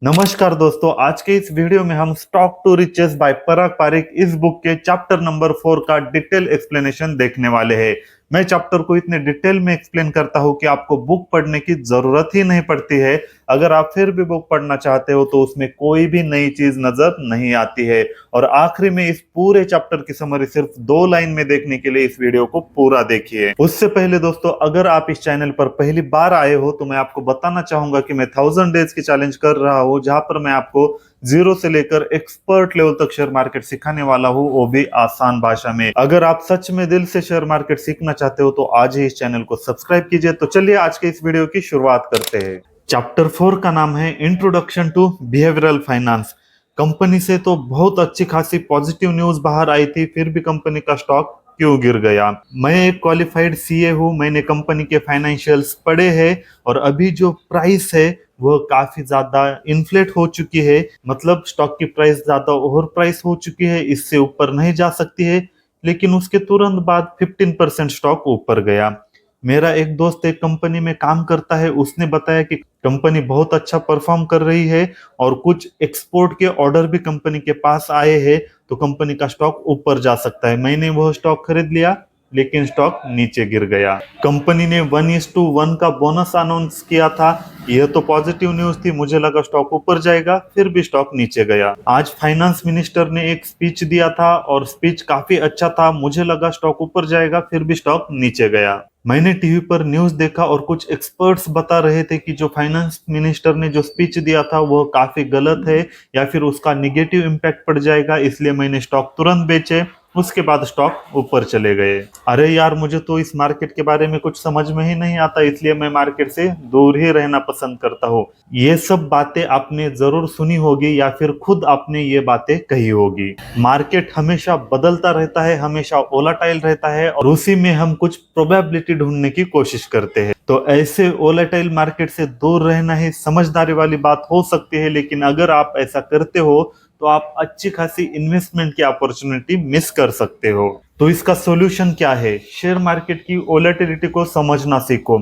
नमस्कार दोस्तों, आज के इस वीडियो में हम स्टॉक टू रिचेस बाय पराग पारिक इस बुक के चैप्टर नंबर 4 का डिटेल एक्सप्लेनेशन देखने वाले हैं। मैं चैप्टर को इतने डिटेल में एक्सप्लेन करता हूं कि आपको बुक पढ़ने की जरूरत ही नहीं पड़ती है। अगर आप फिर भी बुक पढ़ना चाहते हो तो उसमें कोई भी नई चीज नजर नहीं आती है। और आखिरी में इस पूरे चैप्टर की समरी सिर्फ 2 लाइन में देखने के लिए इस वीडियो को पूरा देखिए। उससे पहले दोस्तों, अगर आप इस चैनल पर पहली बार आए हो तो मैं आपको बताना चाहूंगा कि मैं 1000 डेज की चैलेंज कर रहा हूं, जहां पर मैं आपको जीरो से लेकर एक्सपर्ट लेवल तक शेयर मार्केट सिखाने वाला हूं, वो भी आसान भाषा में। अगर आप सच में दिल से शेयर मार्केट सीखना चाहते हो तो आज ही इस चैनल को सब्सक्राइब कीजिए। तो चलिए आज के इस वीडियो की शुरुआत करते हैं। चैप्टर 4 का नाम है introduction to behavioural finance. Company से तो बहुत अच्छी खासी पॉजिटिव न्यूज बाहर आई थी, फिर भी कंपनी का स्टॉक क्यों गिर गया। मैं एक क्वालिफाइड सीए हूं, मैंने कंपनी के फाइनेंशियल्स पढ़े हैं और अभी जो प्राइस है वह काफी ज्यादा इन्फ्लेट हो चुकी है। मतलब स्टॉक की प्राइस ज्यादा ओवर प्राइस हो चुकी है, इससे ऊपर नहीं जा सकती है। लेकिन उसके तुरंत बाद 15% स्टॉक ऊपर गया। मेरा एक दोस्त एक कंपनी में काम करता है, उसने बताया कि कंपनी बहुत अच्छा परफॉर्म कर रही है और कुछ एक्सपोर्ट के ऑर्डर भी कंपनी के पास आए हैं, तो कंपनी का स्टॉक ऊपर जा सकता है। मैंने वह स्टॉक खरीद लिया, लेकिन स्टॉक नीचे गिर गया। कंपनी ने 1:1 का बोनस अनाउंस किया था, यह तो पॉजिटिव न्यूज थी। मुझे लगा स्टॉक ऊपर जाएगा, फिर भी स्टॉक नीचे गया। आज फाइनेंस मिनिस्टर ने एक स्पीच दिया था और स्पीच काफी अच्छा था। मुझे लगा स्टॉक ऊपर जाएगा, फिर भी स्टॉक नीचे गया। मैंने टीवी पर न्यूज देखा और कुछ एक्सपर्ट्स बता रहे थे कि जो फाइनेंस मिनिस्टर ने जो स्पीच दिया था वह काफी गलत है या फिर उसका निगेटिव इम्पैक्ट पड़ जाएगा, इसलिए मैंने स्टॉक तुरंत बेचे। उसके बाद स्टॉक ऊपर चले गए। अरे यार, मुझे तो इस मार्केट के बारे में कुछ समझ में ही नहीं आता, इसलिए मैं मार्केट से दूर ही रहना पसंद करता हूँ। ये सब बातें आपने जरूर सुनी होगी या फिर खुद आपने ये बातें कही होगी। मार्केट हमेशा बदलता रहता है, हमेशा वोलेटाइल रहता है और उसी में हम कुछ प्रोबेबिलिटी ढूंढने की कोशिश करते हैं। तो ऐसे वोलेटाइल मार्केट से दूर रहना ही समझदारी वाली बात हो सकती है, लेकिन अगर आप ऐसा करते हो तो आप अच्छी खासी इन्वेस्टमेंट की अपॉर्चुनिटी मिस कर सकते हो। तो इसका सॉल्यूशन क्या है? शेयर मार्केट की वोलेटिलिटी को समझना सीखो।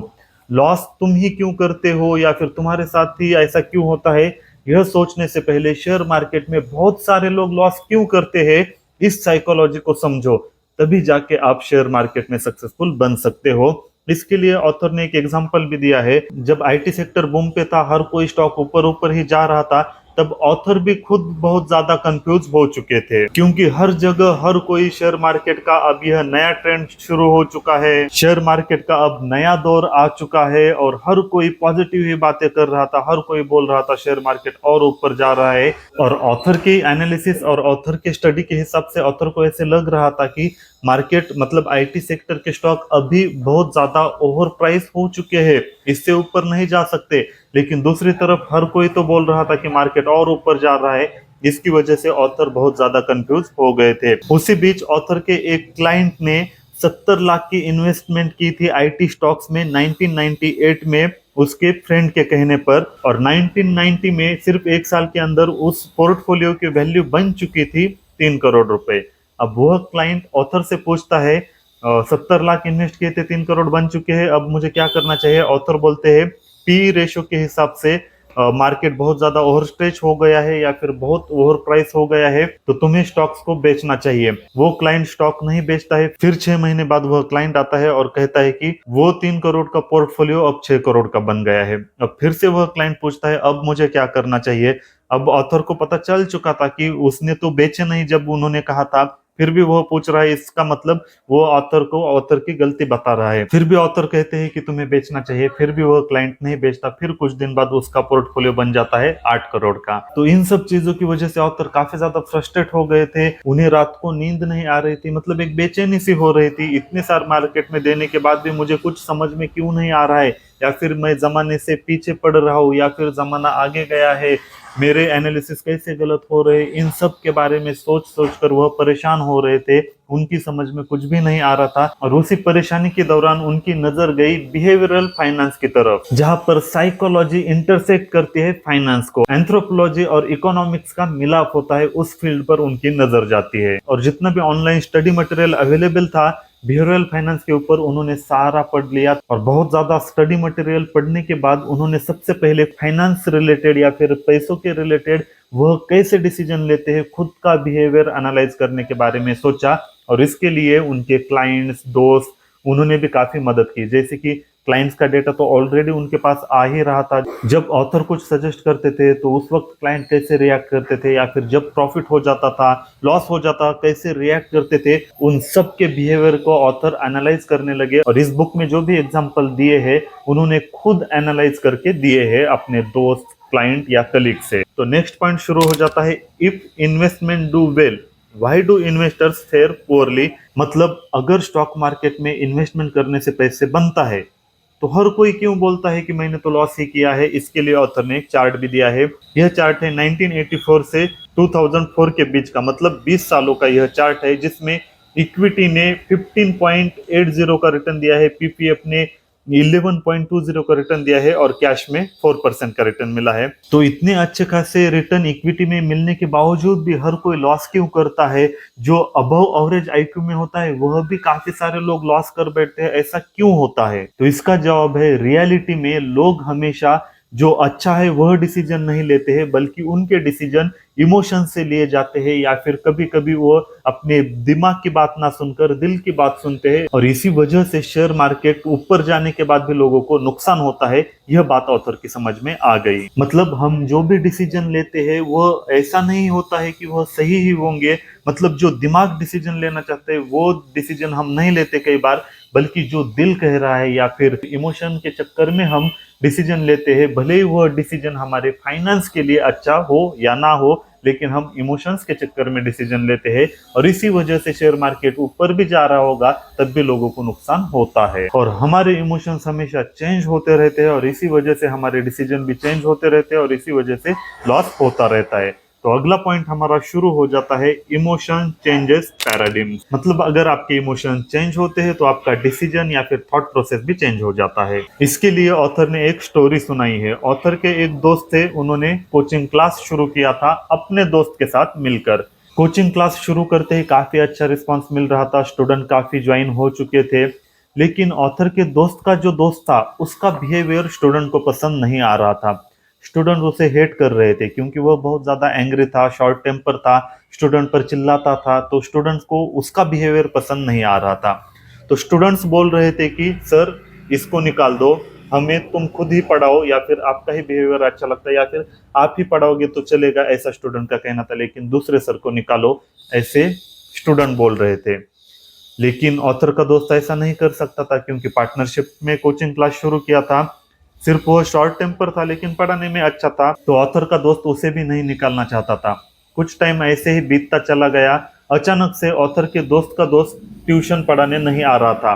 लॉस तुम ही क्यों करते हो या फिर तुम्हारे साथ ही ऐसा क्यों होता है, यह सोचने से पहले शेयर मार्केट में बहुत सारे लोग लॉस क्यों करते हैं, इस साइकोलॉजी को समझो। तभी जाके आप शेयर मार्केट में सक्सेसफुल बन सकते हो। इसके लिए ऑथर ने एक एग्जांपल भी दिया है। जब आईटी सेक्टर बूम पे था, हर कोई स्टॉक ऊपर ऊपर ही जा रहा था, तब ऑथर भी खुद बहुत ज्यादा कंफ्यूज हो चुके थे, क्योंकि हर जगह हर कोई शेयर मार्केट का अब यह नया ट्रेंड शुरू हो चुका है। शेयर मार्केट का अब नया दौर आ चुका है और हर कोई पॉजिटिव ही बातें कर रहा था, हर कोई बोल रहा था शेयर मार्केट और ऊपर जा रहा है। और ऑथर की एनालिसिस और ऑथर के स्टडी के हिसाब से ऑथर को ऐसे लग रहा था कि मार्केट मतलब आईटी सेक्टर के स्टॉक अभी बहुत ज्यादा ओवर प्राइस हो चुके हैं, इससे ऊपर नहीं जा सकते। लेकिन दूसरी तरफ हर कोई तो बोल रहा था कि मार्केट और ऊपर जा रहा है। इसकी वजह से ऑथर बहुत ज्यादा कंफ्यूज हो गए थे। उसी बीच ऑथर के एक क्लाइंट ने 70 लाख की इन्वेस्टमेंट की थी आईटी स्टॉक्स में 1998 में, उसके फ्रेंड के कहने पर। और 1990 में सिर्फ एक साल के अंदर उस पोर्टफोलियो की वैल्यू बन चुकी थी 3 करोड़ रुपए। अब वह क्लाइंट ऑथर से पूछता है 70 लाख इन्वेस्ट किए थे, 3 करोड़ बन चुके हैं, अब मुझे क्या करना चाहिए? ऑथर बोलते हैं पी रेशो के हिसाब से मार्केट बहुत ज्यादा ओवर स्ट्रेच हो गया है या फिर बहुत ओवर प्राइस हो गया है, तो तुम्हें स्टॉक्स को बेचना चाहिए। वो क्लाइंट स्टॉक नहीं बेचता है। फिर 6 महीने बाद वह क्लाइंट आता है और कहता है कि वो 3 करोड़ का पोर्टफोलियो अब 6 करोड़ का बन गया है। अब फिर से वह क्लाइंट पूछता है अब मुझे क्या करना चाहिए? अब ऑथर को पता चल चुका था कि उसने तो बेचे नहीं जब उन्होंने कहा था, फिर भी वो पूछ रहा है, इसका मतलब वो ऑथर को ऑथर की गलती बता रहा है। फिर भी ऑथर कहते हैं कि तुम्हें बेचना चाहिए, फिर भी वो क्लाइंट नहीं बेचता। फिर कुछ दिन बाद उसका पोर्टफोलियो बन जाता है 8 करोड़ का। तो इन सब चीजों की वजह से ऑथर काफी ज्यादा फ्रस्ट्रेट हो गए थे, उन्हें रात को नींद नहीं आ रही थी, मतलब एक बेचैनी सी हो रही थी। इतने सारे मार्केट में देने के बाद भी मुझे कुछ समझ में क्यों नहीं आ रहा है, या फिर मैं जमाने से पीछे पड़ रहा हूँ या फिर जमाना आगे गया है, मेरे एनालिसिस कैसे गलत हो रहे, इन सब के बारे में सोच सोच कर वह परेशान हो रहे थे। उनकी समझ में कुछ भी नहीं आ रहा था और उसी परेशानी के दौरान उनकी नजर गई बिहेवियरल फाइनेंस की तरफ, जहां पर साइकोलॉजी इंटरसेक्ट करती है फाइनेंस को। एंथ्रोपोलॉजी और इकोनॉमिक्स का मिलाप होता है, उस फील्ड पर उनकी नजर जाती है। और जितना भी ऑनलाइन स्टडी मटेरियल अवेलेबल था, बिहेवियरल फाइनेंस के ऊपर उन्होंने सारा पढ़ लिया और बहुत ज्यादा स्टडी मटेरियल पढ़ने के बाद उन्होंने सबसे पहले फाइनेंस रिलेटेड या फिर पैसों के रिलेटेड वह कैसे डिसीजन लेते हैं खुद का बिहेवियर एनालाइज करने के बारे में सोचा। और इसके लिए उनके क्लाइंट्स, दोस्त, उन्होंने भी काफी मदद की। जैसे कि क्लाइंट्स का डेटा तो ऑलरेडी उनके पास आ ही रहा था। जब ऑथर कुछ सजेस्ट करते थे तो उस वक्त क्लाइंट कैसे रिएक्ट करते थे, या फिर जब प्रॉफिट हो जाता था, लॉस हो जाता, कैसे रिएक्ट करते थे, उन सब के बिहेवियर को ऑथर एनालाइज करने लगे। और इस बुक में जो भी एग्जांपल दिए हैं उन्होंने खुद एनालाइज करके दिए हैं अपने दोस्त, क्लाइंट या कलीग से। तो नेक्स्ट पॉइंट शुरू हो जाता है, if investment do well why do investors fair poorly. मतलब अगर स्टॉक मार्केट में इन्वेस्टमेंट करने से पैसे बनता है तो हर कोई क्यों बोलता है कि मैंने तो लॉस ही किया है। इसके लिए ऑथर ने एक चार्ट भी दिया है। यह चार्ट है 1984 से 2004 के बीच का, मतलब 20 सालों का यह चार्ट है, जिसमें इक्विटी ने 15.80 का रिटर्न दिया है, पीपीएफ ने 11.20 का रिटर्न दिया है और कैश में 4% का रिटर्न मिला है। तो इतने अच्छे खासे रिटर्न इक्विटी में मिलने के बावजूद भी हर कोई लॉस क्यों करता है। जो अबव एवरेज आईक्यू में होता है वह भी काफी सारे लोग लॉस कर बैठते हैं, ऐसा क्यों होता है। तो इसका जवाब है, रियलिटी में लोग हमेशा जो अच्छा है वह डिसीजन नहीं लेते हैं, बल्कि उनके डिसीजन इमोशन से लिए जाते हैं, या फिर कभी कभी वो अपने दिमाग की बात ना सुनकर दिल की बात सुनते हैं। और इसी वजह से शेयर मार्केट ऊपर जाने के बाद भी लोगों को नुकसान होता है। यह बात ऑथर की समझ में आ गई। मतलब हम जो भी डिसीजन लेते हैं वह ऐसा नहीं होता है कि वह सही ही होंगे। मतलब जो दिमाग डिसीजन लेना चाहते हैं वो डिसीजन हम नहीं लेते कई बार, बल्कि जो दिल कह रहा है या फिर इमोशन के चक्कर में हम डिसीजन लेते हैं। भले ही वह डिसीजन हमारे फाइनेंस के लिए अच्छा हो या ना हो, लेकिन हम इमोशंस के चक्कर में डिसीजन लेते हैं। और इसी वजह से शेयर मार्केट ऊपर भी जा रहा होगा तब भी लोगों को नुकसान होता है। और हमारे इमोशंस हमेशा चेंज होते रहते हैं और इसी वजह से हमारे डिसीजन भी चेंज होते रहते हैं और इसी वजह से लॉस होता रहता है। तो अगला पॉइंट हमारा शुरू हो जाता है, इमोशन चेंजेस पैराडिम। मतलब अगर आपके इमोशन चेंज होते हैं तो आपका डिसीजन या फिर थॉट प्रोसेस भी चेंज हो जाता है। इसके लिए ऑथर ने एक स्टोरी सुनाई है। ऑथर के एक दोस्त थे, उन्होंने कोचिंग क्लास शुरू किया था अपने दोस्त के साथ मिलकर। कोचिंग क्लास शुरू करते ही काफी अच्छा रिस्पॉन्स मिल रहा था, स्टूडेंट काफी ज्वाइन हो चुके थे। लेकिन ऑथर के दोस्त का जो दोस्त था उसका बिहेवियर स्टूडेंट को पसंद नहीं आ रहा था। स्टूडेंट उसे हेट कर रहे थे क्योंकि वह बहुत ज्यादा एंग्री था, शॉर्ट टेम्पर था, स्टूडेंट पर चिल्लाता था। तो स्टूडेंट्स को उसका बिहेवियर पसंद नहीं आ रहा था। तो स्टूडेंट्स बोल रहे थे कि सर इसको निकाल दो, हमें तुम खुद ही पढ़ाओ, या फिर आपका ही बिहेवियर अच्छा लगता है, या फिर आप ही पढ़ाओगे तो चलेगा, ऐसा स्टूडेंट का कहना था। लेकिन दूसरे सर को निकालो, ऐसे स्टूडेंट बोल रहे थे। लेकिन ऑथर का दोस्त ऐसा नहीं कर सकता था क्योंकि पार्टनरशिप में कोचिंग क्लास शुरू किया था। सिर्फ वो शॉर्ट टेम्पर था लेकिन पढ़ाने में अच्छा था, तो ऑथर का दोस्त उसे भी नहीं निकालना चाहता था। कुछ टाइम ऐसे ही बीतता चला गया। अचानक से ऑथर के दोस्त का दोस्त ट्यूशन पढ़ाने नहीं आ रहा था।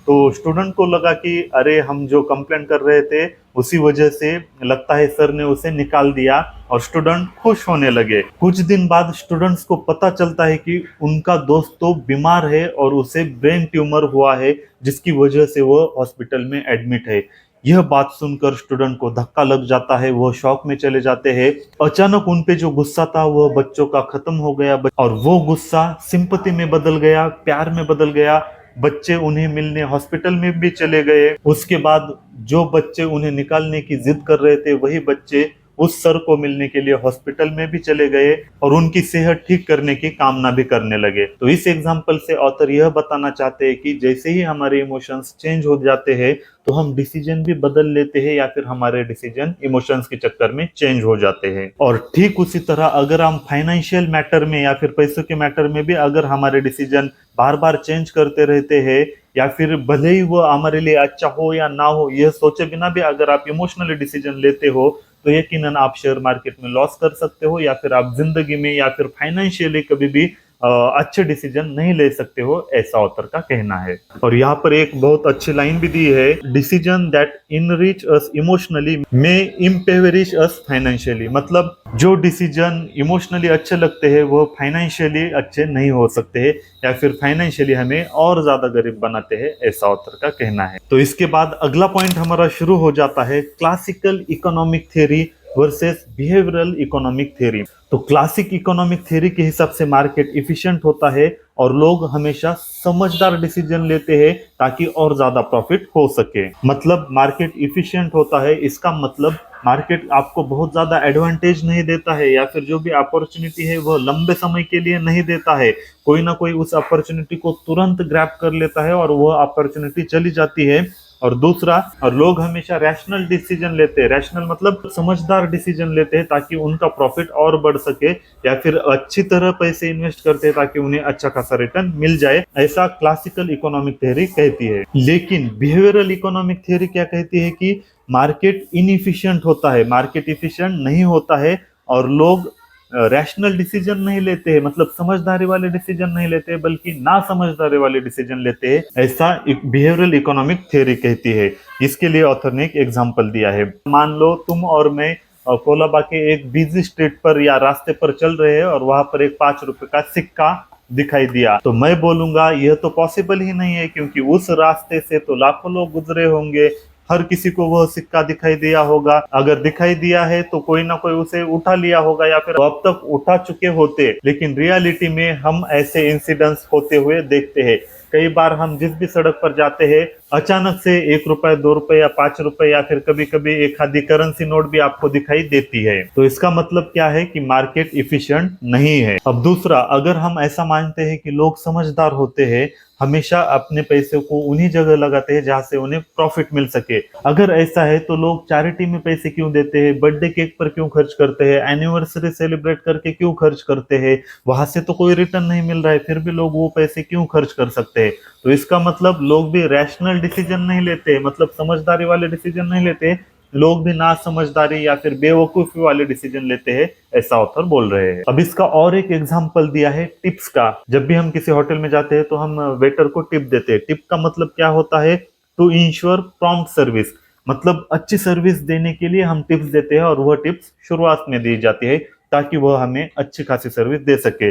तो स्टूडेंट को लगा कि अरे हम जो कंप्लेंट कर रहे थे उसी वजह से लगता है सर ने उसे निकाल दिया, और स्टूडेंट खुश होने लगे। कुछ दिन बाद स्टूडेंट्स को पता चलता है कि उनका दोस्त तो बीमार है और उसे ब्रेन ट्यूमर हुआ है, जिसकी वजह से वो हॉस्पिटल में एडमिट है। यह बात सुनकर स्टूडेंट को धक्का लग जाता है, वो शॉक में चले जाते हैं। अचानक उन पे जो गुस्सा था वह बच्चों का खत्म हो गया, और वो गुस्सा सिंपैथी में बदल गया, प्यार में बदल गया। बच्चे उन्हें मिलने हॉस्पिटल में भी चले गए। उसके बाद जो बच्चे उन्हें निकालने की जिद कर रहे थे वही बच्चे उस सर को मिलने के लिए हॉस्पिटल में भी चले गए और उनकी सेहत ठीक करने की कामना भी करने लगे। तो इस एग्जाम्पल से ऑथर यह बताना चाहते हैं कि जैसे ही हमारे इमोशंस चेंज हो जाते हैं तो हम डिसीजन भी बदल लेते हैं, या फिर हमारे डिसीजन इमोशंस के चक्कर में चेंज हो जाते हैं। और ठीक उसी तरह अगर हम फाइनेंशियल मैटर में या फिर पैसों के मैटर में भी अगर हमारे डिसीजन बार बार चेंज करते रहते हैं, या फिर भले ही वो हमारे लिए अच्छा हो या ना हो यह सोचे बिना भी अगर आप इमोशनली डिसीजन लेते हो, तो यकीनन आप शेयर मार्केट में लॉस कर सकते हो, या फिर आप जिंदगी में या फिर फाइनेंशियली कभी भी अच्छे डिसीजन नहीं ले सकते हो, ऐसा ऑथर का कहना है। और यहाँ पर एक बहुत अच्छी लाइन भी दी है, decision that enrich us emotionally may impoverish us financially. मतलब जो डिसीजन इमोशनली अच्छे लगते हैं वो फाइनेंशियली अच्छे नहीं हो सकते हैं, या फिर फाइनेंशियली हमें और ज्यादा गरीब बनाते हैं, ऐसा ऑथर का कहना है। तो इसके बाद अगला पॉइंट हमारा शुरू हो जाता है, classical economic theory versus behavioural economic theory. तो क्लासिक इकोनॉमिक थ्योरी के हिसाब से मार्केट इफिशिएंट होता है और लोग हमेशा समझदार डिसीजन लेते हैं ताकि और ज्यादा प्रॉफिट हो सके। मतलब मार्केट इफिशिएंट होता है, इसका मतलब मार्केट आपको बहुत ज्यादा एडवांटेज नहीं देता है या फिर जो भी अपॉर्चुनिटी है वह लंबे समय के लिए नहीं देता है। कोई ना कोई उस अपॉर्चुनिटी को तुरंत ग्रैब कर लेता है और वह अपॉर्चुनिटी चली जाती है। और दूसरा, और लोग हमेशा रैशनल डिसीजन लेते हैं। रैशनल मतलब समझदार डिसीजन लेते हैं ताकि उनका प्रॉफिट और बढ़ सके, या फिर अच्छी तरह पैसे इन्वेस्ट करते हैं ताकि उन्हें अच्छा खासा रिटर्न मिल जाए, ऐसा क्लासिकल इकोनॉमिक थ्योरी कहती है। लेकिन बिहेवियरल इकोनॉमिक थ्योरी क्या कहती है कि मार्केट इनइफिशिएंट होता है, मार्केट इफिशिएंट नहीं होता है और लोग रैशनल डिसीजन नहीं लेते हैं, मतलब समझदारी वाले डिसीजन नहीं लेते बल्कि ना समझदारी वाले डिसीजन लेते हैं, ऐसा बिहेवियरल इकोनॉमिक थ्योरी कहती है। इसके लिए ऑथर ने एक एग्जांपल दिया है। मान लो तुम और मैं कोलाबा के एक बिजी स्ट्रीट पर या रास्ते पर चल रहे हैं और वहां पर एक 5 रुपए का सिक्का दिखाई दिया, तो मैं बोलूंगा यह तो पॉसिबल ही नहीं है क्योंकि उस रास्ते से तो लाखों लोग गुजरे होंगे, हर किसी को वह सिक्का दिखाई दिया होगा। अगर दिखाई दिया है तो कोई ना कोई उसे उठा लिया होगा या फिर अब तक उठा चुके होते। लेकिन रियलिटी में हम ऐसे इंसिडेंट्स होते हुए देखते हैं। कई बार हम जिस भी सड़क पर जाते हैं, अचानक से 1 रुपए, 2 रुपए या 5 रुपए या फिर कभी कभी एक आधी करेंसी नोट भी आपको दिखाई देती है। तो इसका मतलब क्या है कि मार्केट इफिशिएंट नहीं है। अब दूसरा, अगर हम ऐसा मानते हैं कि लोग समझदार होते हैं, हमेशा अपने पैसे को उन्हीं जगह लगाते हैं जहां से उन्हें प्रॉफिट मिल सके, अगर ऐसा है तो लोग चैरिटी में पैसे क्यों देते हैं, बर्थडे केक पर क्यों खर्च करते हैं, एनिवर्सरी सेलिब्रेट करके क्यों खर्च करते हैं, वहां से तो कोई रिटर्न नहीं मिल रहा है फिर भी लोग वो पैसे क्यों खर्च कर सकते हैं। तो इसका मतलब लोग भी रैशनल डिसीजन नहीं लेते, मतलब समझदारी वाले डिसीजन नहीं लेते, लोग भी ना समझदारी या फिर बेवकूफी वाले डिसीजन लेते हैं, ऐसा ऑथर बोल रहे हैं। अब इसका और एक एग्जांपल दिया है टिप्स का। जब भी हम किसी होटल में जाते हैं तो हम वेटर को टिप देते हैं। टिप का मतलब क्या होता है? टू इंश्योर प्रॉम्प्ट सर्विस, मतलब अच्छी सर्विस देने के लिए हम टिप्स देते हैं और वह टिप्स शुरुआत में दी जाती है ताकि वह हमें अच्छी खासी सर्विस दे सके।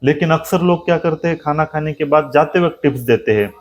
लेकिन अक्सर लोग क्या करते हैं, खाना खाने के बाद जाते वक्त टिप्स देते हैं,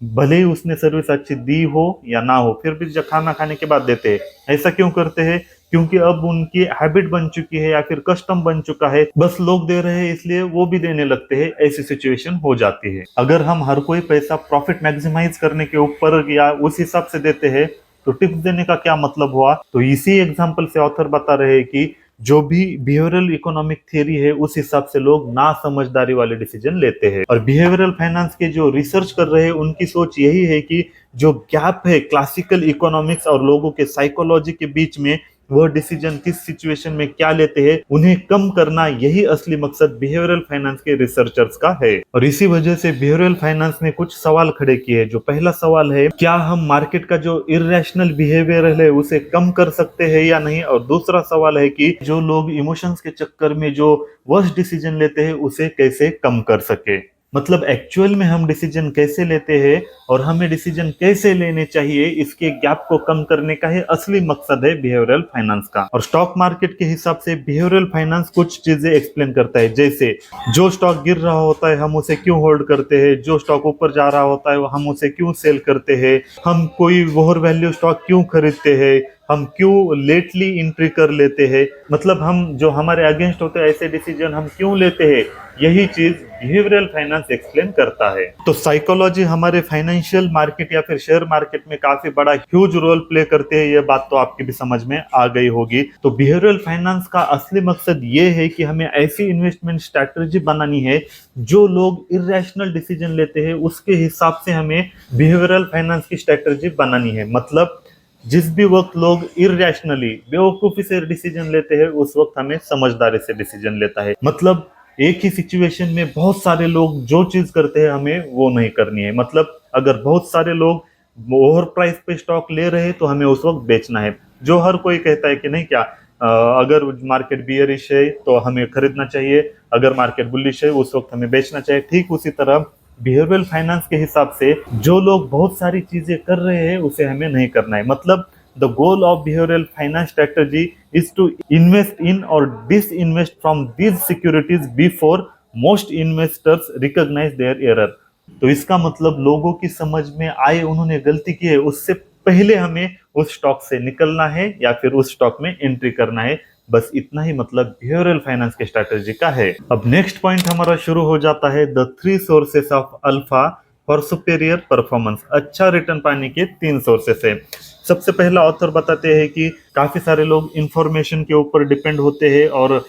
भले ही उसने सर्विस अच्छी दी हो या ना हो, फिर भी जब खाना खाने के बाद देते हैं। ऐसा क्यों करते हैं? क्योंकि अब उनकी हैबिट बन चुकी है या फिर कस्टम बन चुका है, बस लोग दे रहे हैं इसलिए वो भी देने लगते हैं, ऐसी सिचुएशन हो जाती है। अगर हम हर कोई पैसा प्रॉफिट मैक्सिमाइज करने के ऊपर या उस हिसाब से देते हैं तो टिप्स देने का क्या मतलब हुआ? तो इसी एग्जाम्पल से ऑथर बता रहे हैं कि जो भी बिहेवियरल इकोनॉमिक थ्योरी है उस हिसाब से लोग ना समझदारी वाले डिसीजन लेते हैं। और बिहेवियरल फाइनेंस के जो रिसर्च कर रहे हैं उनकी सोच यही है कि जो गैप है क्लासिकल इकोनॉमिक्स और लोगों के साइकोलॉजी के बीच में, वह डिसीजन किस सिचुएशन में क्या लेते हैं उन्हें कम करना, यही असली मकसद बिहेवियरल फाइनेंस के रिसर्चर्स का है। और इसी वजह से बिहेवियरल फाइनेंस ने कुछ सवाल खड़े किए। जो पहला सवाल है, क्या हम मार्केट का जो इरेशनल बिहेवियर है उसे कम कर सकते हैं या नहीं? और दूसरा सवाल है कि जो लोग इमोशंस के चक्कर में जो वर्स्ट डिसीजन लेते हैं उसे कैसे कम कर सके। मतलब एक्चुअल में हम डिसीजन कैसे लेते हैं और हमें डिसीजन कैसे लेने चाहिए, इसके गैप को कम करने का ही असली मकसद है बिहेवियरल फाइनेंस का। और स्टॉक मार्केट के हिसाब से बिहेवियरल फाइनेंस कुछ चीजें एक्सप्लेन करता है, जैसे जो स्टॉक गिर रहा होता है हम उसे क्यों होल्ड करते हैं, जो स्टॉक ऊपर जा रहा होता है हम उसे क्यों सेल करते हैं, हम कोई ओवर वैल्यू स्टॉक क्यों खरीदते हैं, हम क्यों लेटली एंट्री कर लेते हैं, मतलब हम जो हमारे अगेंस्ट होते हैं ऐसे डिसीजन हम क्यों लेते हैं, यही चीज बिहेवियरल फाइनेंस एक्सप्लेन करता है। तो साइकोलॉजी हमारे फाइनेंशियल मार्केट या फिर शेयर मार्केट में काफी बड़ा ह्यूज रोल प्ले करते हैं, ये बात तो आपकी भी समझ में आ गई होगी। तो बिहेवियरल फाइनेंस का असली मकसद ये है कि हमें ऐसी इन्वेस्टमेंट स्ट्रैटेजी बनानी है, जो लोग इरेशनल डिसीजन लेते हैं उसके हिसाब से हमें बिहेवियरल फाइनेंस की स्ट्रैटेजी बनानी है। मतलब जिस भी वक्त लोग इरेशनली बेवकूफी से डिसीजन लेते हैं उस वक्त हमें समझदारी से डिसीजन लेता है। मतलब एक ही सिचुएशन में बहुत सारे लोग जो चीज करते हैं हमें वो नहीं करनी है। मतलब अगर बहुत सारे लोग ओवर प्राइस पे स्टॉक ले रहे हैं तो हमें उस वक्त बेचना है। जो हर कोई कहता है कि नहीं क्या, अगर मार्केट बियरिश है तो हमें खरीदना चाहिए, अगर मार्केट बुलिश है उस वक्त हमें बेचना चाहिए। ठीक उसी तरह बिहेवियरल फाइनेंस के हिसाब से जो लोग बहुत सारी चीजें कर रहे हैं उसे हमें नहीं करना है। मतलब the goal of behavioural finance strategy is to invest in or disinvest from these securities before most investors recognise their error. तो इसका मतलब लोगों की समझ में आए उन्होंने गलती की है उससे पहले हमें उस स्टॉक से निकलना है या फिर उस स्टॉक में एंट्री करना है। बस इतना ही मतलब बिहेवियरल फाइनेंस के स्ट्रैटेजी का है। अब नेक्स्ट पॉइंट हमारा शुरू हो जाता है the 3 sources of alpha for superior performance. अच्छा रिटर्न पाने के 3 सोर्सेस है। सबसे पहला ऑथर बताते हैं कि काफी सारे लोग इंफॉर्मेशन के ऊपर डिपेंड होते हैं और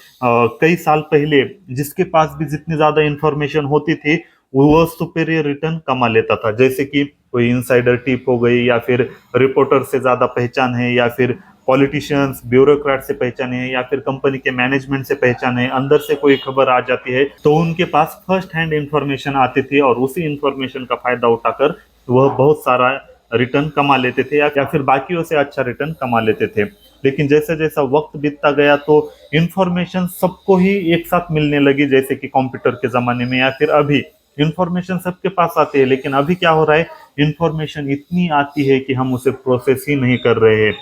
कई साल पहले जिसके पास भी जितनी ज्यादा इंफॉर्मेशन होती थी वो सुपेरियर रिटर्न कमा लेता था। जैसे कि कोई इनसाइडर टिप हो गई या फिर रिपोर्टर से ज्यादा पहचान है या फिर पॉलिटिशियंस ब्यूरोक्रेट से पहचान है या फिर कंपनी के मैनेजमेंट से पहचान है, अंदर से कोई खबर आ जाती है तो उनके पास फर्स्ट हैंड इंफॉर्मेशन आती थी और उसी इंफॉर्मेशन का फायदा उठाकर वह बहुत सारा रिटर्न कमा लेते थे या फिर बाकियों से अच्छा रिटर्न कमा लेते थे। लेकिन जैसे जैसा वक्त बीतता गया तो इंफॉर्मेशन सबको ही एक साथ मिलने लगी, जैसे कि कंप्यूटर के जमाने में या फिर अभी इंफॉर्मेशन सबके पास आती है। लेकिन अभी क्या हो रहा है, इंफॉर्मेशन इतनी आती है कि हम उसे प्रोसेस ही नहीं कर रहे हैं।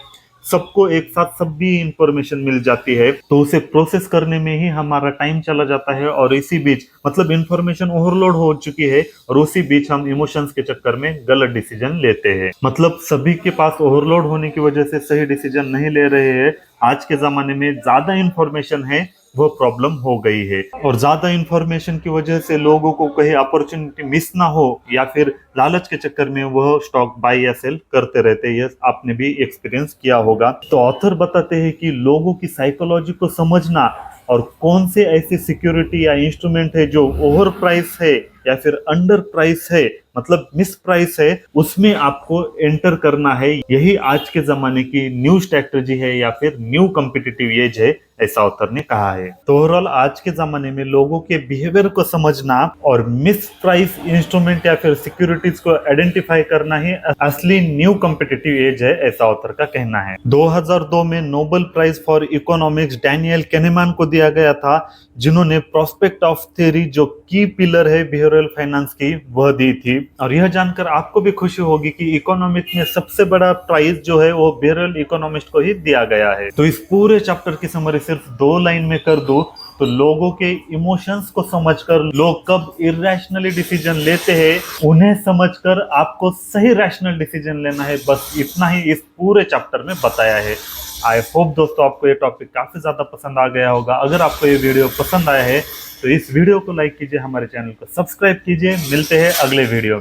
सबको एक साथ सब भी इंफॉर्मेशन मिल जाती है तो उसे प्रोसेस करने में ही हमारा टाइम चला जाता है और इसी बीच मतलब इंफॉर्मेशन ओवरलोड हो चुकी है और उसी बीच हम इमोशंस के चक्कर में गलत डिसीजन लेते हैं। मतलब सभी के पास ओवरलोड होने की वजह से सही डिसीजन नहीं ले रहे हैं। आज के जमाने में ज्यादा इंफॉर्मेशन है वो प्रॉब्लम हो गई है और ज्यादा इंफॉर्मेशन की वजह से लोगों को कहीं अपॉर्चुनिटी मिस ना हो या फिर लालच के चक्कर में वह स्टॉक बाय या सेल करते रहते हैं। ये आपने भी एक्सपीरियंस किया होगा। तो ऑथर बताते हैं कि लोगों की साइकोलॉजी को समझना और कौन से ऐसी सिक्योरिटी या इंस्ट्रूमेंट है जो ओवर प्राइस है या फिर अंडर प्राइस है मतलब मिस प्राइस है, उसमें आपको एंटर करना है। यही आज के जमाने की न्यू स्ट्रैटेजी है या फिर न्यू कॉम्पिटिटिव एज है, ऐसा ऑथर ने कहा है। तो ओवरऑल आज के जमाने में लोगों के बिहेवियर को समझना और मिस प्राइस इंस्ट्रूमेंट या फिर सिक्योरिटीज को आइडेंटिफाई करना ही असली न्यू कॉम्पिटिटिव एज है, ऐसा ऑथर का कहना है। 2002 में Nobel prize for economics Daniel Kahneman को दिया गया था, जिन्होंने प्रोस्पेक्ट ऑफ थ्योरी जो की पिलर है बिहेवियरल फाइनेंस की वह दी थी। और यह जानकर आपको भी खुशी होगी कि इकोनॉमिक्स में सबसे बड़ा प्राइज जो है वो बिहेवियरल इकोनॉमिस्ट को ही दिया गया है। तो इस पूरे चैप्टर की समरी सिर्फ 2 लाइन में कर दूं तो लोगों के इमोशंस को समझकर लोग कब इरेशनली डिसीजन लेते हैं उन्हें समझकर आपको सही रैशनल डिसीजन लेना है। बस इतना ही इस पूरे चैप्टर में बताया है। आई होप दोस्तों आपको ये टॉपिक काफी ज्यादा पसंद आ गया होगा। अगर आपको ये वीडियो पसंद आया है तो इस वीडियो को लाइक कीजिए, हमारे चैनल को सब्सक्राइब कीजिए। मिलते हैं अगले वीडियो में।